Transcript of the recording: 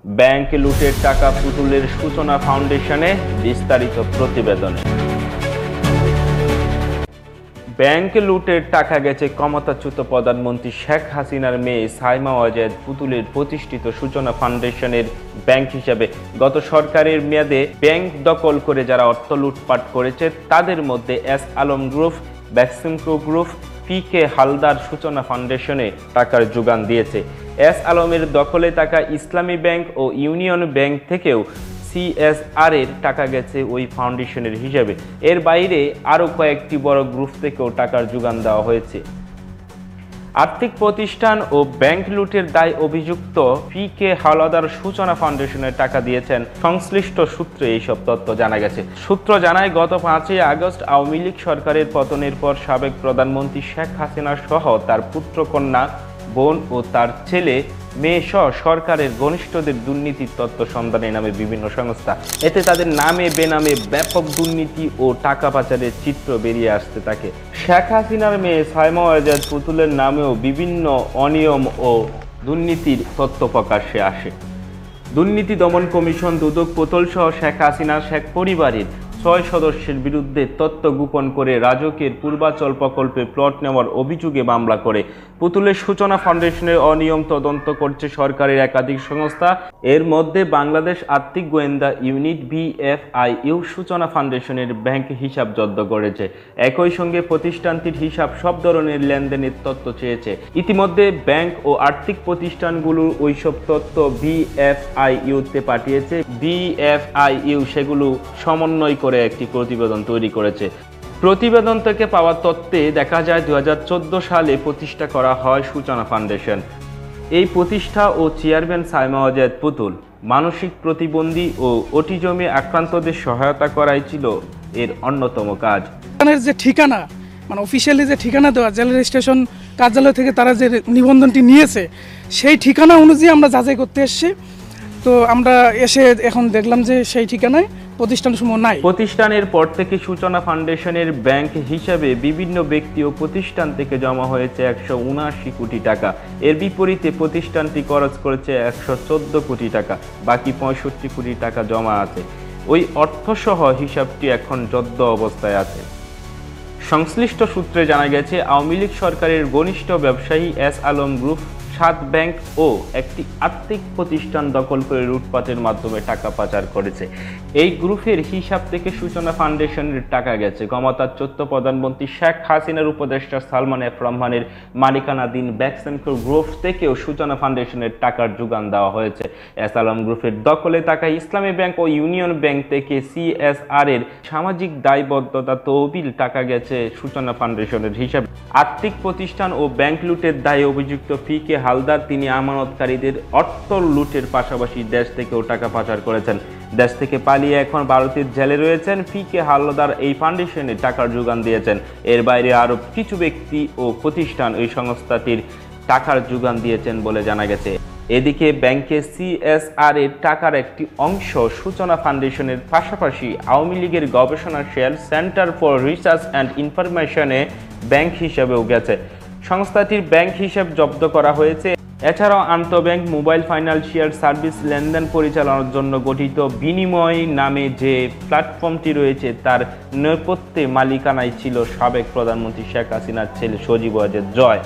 Bank লুটের টাকা পুতুলের সূচনা ফাউন্ডেশনে বিস্তারিত প্রতিবেদনে। ব্যাংক লুটের টাকা গেছে ক্ষমতাচ্যুত প্রধানমন্ত্রী শেখ হাসিনার মেয়ে সাইমা ওয়াজেদ পুতুলের প্রতিষ্ঠিত সূচনা ফাউন্ডেশনের ব্যাংক হিসাবে। গত সরকারের মেয়াদে ব্যাংক দখল করে যারা অর্থ লুটপাট করেছে তাদের মধ্যে S Alam group, Beximco group, PK. Haldar সূচনা ফাউন্ডেশনে টাকার যোগান দিয়েছে। এস আলমের দখলে থাকা ইসলামী ব্যাংক ও ইউনিয়ন ব্যাংক থেকেও CSR এর টাকা গেছে ওই ফাউন্ডেশনের হিসাবে। এর বাইরে আরও কয়েকটি বড় গ্রুপ থেকেও টাকার যোগান দেওয়া হয়েছে। আর্থিক প্রতিষ্ঠান ও ব্যাংক লুটের দায় অভিযুক্ত পি.কে. হালদার সূচনা ফাউন্ডেশনের টাকা দিয়েছেন সংশ্লিষ্ট সূত্রে এইসব তথ্য জানা গেছে। সূত্র জানায়, গত 5ই আগস্ট আওয়ামী লীগ সরকারের পতনের পর সাবেক প্রধানমন্ত্রী শেখ হাসিনা সহ তার পুত্রকন্যা, বোন ও তার ছেলে মেয়ে সহ সরকারের ঘনিষ্ঠদের দুর্নীতির তথ্য সন্ধানে নামে বিভিন্ন সংস্থা। এতে তাদের নামে বেনামে ব্যাপক দুর্নীতি ও টাকা পাচারের চিত্র বেরিয়ে আসতে থাকে। শেখ হাসিনার মেয়ে সাইমা ওয়াজেদ পুতুলের নামেও বিভিন্ন অনিয়ম ও দুর্নীতির তথ্য প্রকাশ্যে আসে। দুর্নীতি দমন কমিশন দুদক পুতুল সহ শেখ হাসিনা শেখ পরিবারের 6 সদস্যের বিরুদ্ধে তথ্য গোপন করে রাজকের পূর্বাচল প্রকল্পে প্লট নেওয়ার অভিযোগে মামলা করে। পুতুলের সূচনা ফাউন্ডেশনের অনিয়ম তদন্ত করছে সরকারের একাধিক সংস্থা। এর মধ্যে বাংলাদেশ আর্থিক গোয়েন্দা ইউনিট BFIU সূচনা ফাউন্ডেশনের ব্যাংক হিসাব জব্দ করেছে। একই সঙ্গে প্রতিষ্ঠানটির হিসাব সব ধরনের লেনদেনের তথ্য চেয়েছে। ইতিমধ্যে ব্যাংক ও আর্থিক প্রতিষ্ঠানগুলোর ওইসব তথ্য BFIU-তে পাঠিয়েছে। BFIU সেগুলো সমন্বয় করে একটি প্রতিবেদন তৈরি করেছে। প্রতিবেদন থেকে পাওয়া তথ্যে দেখা যায় 2014 সালে প্রতিষ্ঠা করা হয় সূচনা ফাউন্ডেশন। এই প্রতিষ্ঠা ও চেয়ারম্যান সাইমা ওয়াজেদ পুতুল মানসিক প্রতিবন্ধী ও অটিজমে আক্রান্তদের সহায়তা করাই ছিল এর অন্যতম কাজ। যে ঠিকানা মানে অফিসিয়ালি যে ঠিকানা দেওয়া জেলা রেজিস্ট্রেশন কার্যালয় থেকে তারা যে নিবন্ধনটি নিয়েছে সেই ঠিকানা অনুযায়ী আমরা যাচাই করতে এসেছি। তো আমরা এসে এখন দেখলাম যে সেই ঠিকানায় প্রতিষ্ঠানসমূহ নাই। প্রতিষ্ঠানের পর থেকে সূচনা ফাউন্ডেশনের ব্যাংক হিসাবে বিভিন্ন ব্যক্তি ও প্রতিষ্ঠান থেকে জমা হয়েছে 179 কোটি টাকা। এর বিপরীতে প্রতিষ্ঠানটি খরচ করেছে 114 কোটি টাকা। বাকি 65 কোটি টাকা জমা আছে। ওই অর্থসহ হিসাবটি এখন জব্দ অবস্থায় আছে। সংশ্লিষ্ট সূত্রে জানা গেছে, আওয়ামী লীগ সরকারের ঘনিষ্ঠ ব্যবসায়ী এস আলম গ্রুপ 7 ব্যাংক ও একটি আর্থিক প্রতিষ্ঠান দখল করে লুটপাটের মাধ্যমে টাকা পাচার করেছে। এই গ্রুপের হিসাব থেকে সূচনা ফাউন্ডেশনের টাকা গেছে। ক্ষমতাচ্যুত প্রধানমন্ত্রী শেখ হাসিনার উপদেষ্টা সালমান এফ রহমানের মালিকানাধীন বেক্সিমকো গ্রুপ থেকেও সূচনা ফাউন্ডেশনের টাকার যোগান দেওয়া হয়েছে। এস আলম গ্রুপের দখলে থাকা ইসলামী ব্যাংক ও ইউনিয়ন ব্যাংক থেকে CSR এর সামাজিক দায়বদ্ধতা তহবিল টাকা গেছে সূচনা ফাউন্ডেশনের হিসাবে। আর্থিক প্রতিষ্ঠান ও ব্যাংক লুটের দায়ে অভিযুক্ত পি.কে. হালদার তিনি আমানতকারীদের অর্থ লুটের পাশাপাশি দেশ থেকেও টাকা পাচার করেছেন। দেশ থেকে পালিয়ে এখন ভারতের জেলে রয়েছেন। পি.কে. হালদার এই ফাউন্ডেশনে টাকার যোগান দিয়েছেন। এর বাইরে আরও কিছু ব্যক্তি ও প্রতিষ্ঠান এই সংস্থাটির টাকার যোগান দিয়েছেন বলে জানা গেছে। এদিকে ব্যাংকে CSR এর টাকার একটি অংশ সূচনা ফাউন্ডেশনের পাশাপাশি আওয়ামী লীগের গবেষণা cell centre for research and ইনফরমেশনে ব্যাংক হিসাবেও গেছে। সংস্থাটির ব্যাংক হিসাব জব্দ করা হয়েছে। এছাড়াও আন্তঃব্যাংক মোবাইল ফাইন্যান্সিয়াল সার্ভিস লেনদেন পরিচালনার জন্য গঠিত বিনিময় নামে যে প্ল্যাটফর্মটি রয়েছে তার নেপথ্যে মালিকানায় ছিল সাবেক প্রধানমন্ত্রী শেখ হাসিনার ছেলে সজীব ওয়াজেদ জয়।